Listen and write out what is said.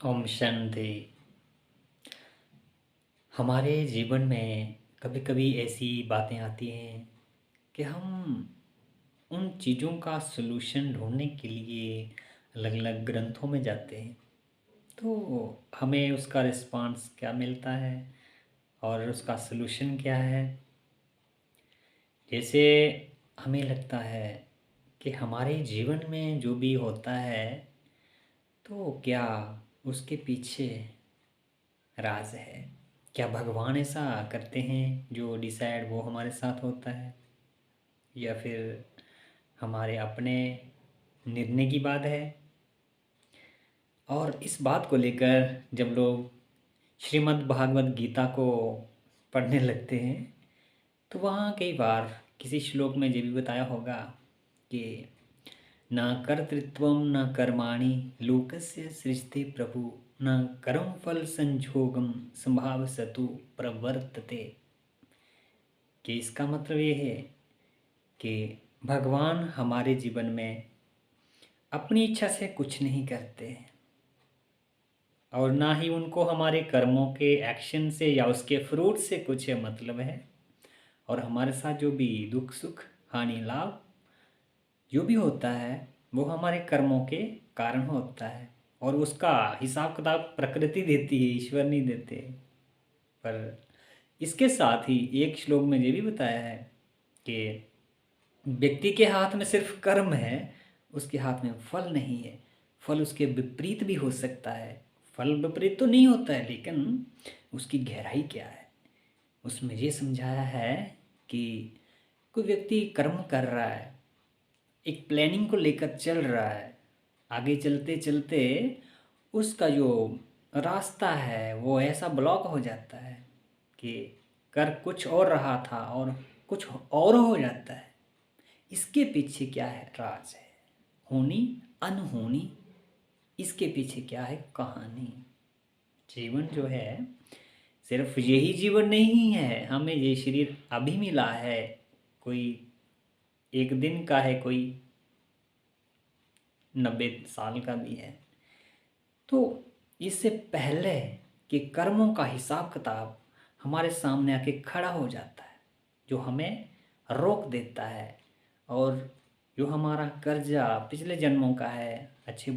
ओम शांति। हमारे जीवन में कभी-कभी ऐसी बातें आती हैं कि हम उन चीज़ों का सॉल्यूशन ढूँढने के लिए अलग-अलग ग्रंथों में जाते हैं। तो हमें उसका रिस्पॉन्स क्या मिलता है और उसका सॉल्यूशन क्या है? जैसे हमें लगता है कि हमारे जीवन में जो भी होता है, तो क्या उसके पीछे राज़ है? क्या भगवान ऐसा करते हैं जो डिसाइड वो हमारे साथ होता है? या फिर हमारे अपने निर्णय की बात है? और इस बात को लेकर जब लोग श्रीमद् भागवत गीता को पढ़ने लगते हैं, तो वहाँ कई बार किसी श्लोक में ये भी बताया होगा कि न कर्तृत्वं न कर्माणि लोकस्य सृजते प्रभु न कर्मफल संजोगम संभावसतु प्रवर्तते। कि इसका मतलब ये है कि भगवान हमारे जीवन में अपनी इच्छा से कुछ नहीं करते हैं और ना ही उनको हमारे कर्मों के एक्शन से या उसके फ्रूट से कुछ मतलब है। और हमारे साथ जो भी दुख सुख हानि लाभ जो भी होता है वो हमारे कर्मों के कारण होता है और उसका हिसाब किताब प्रकृति देती है, ईश्वर नहीं देते। पर इसके साथ ही एक श्लोक में ये भी बताया है कि व्यक्ति के हाथ में सिर्फ कर्म है, उसके हाथ में फल नहीं है। फल उसके विपरीत भी हो सकता है। फल विपरीत तो नहीं होता है, लेकिन उसकी गहराई क्या है उसमें ये समझाया है कि कोई व्यक्ति कर्म कर रहा है, एक प्लानिंग को लेकर चल रहा है, आगे चलते चलते उसका जो रास्ता है वो ऐसा ब्लॉक हो जाता है कि कर कुछ और रहा था और कुछ और हो जाता है। इसके पीछे क्या है राज है, होनी अनहोनी, इसके पीछे क्या है कहानी। जीवन जो है सिर्फ यही जीवन नहीं है, हमें ये शरीर अभी मिला है। कोई एक दिन का है, कोई 90 साल का भी है। तो इससे पहले कि कर्मों का हिसाब किताब हमारे सामने आके खड़ा हो जाता है, जो हमें रोक देता है और जो हमारा कर्जा पिछले जन्मों का है, अच्छे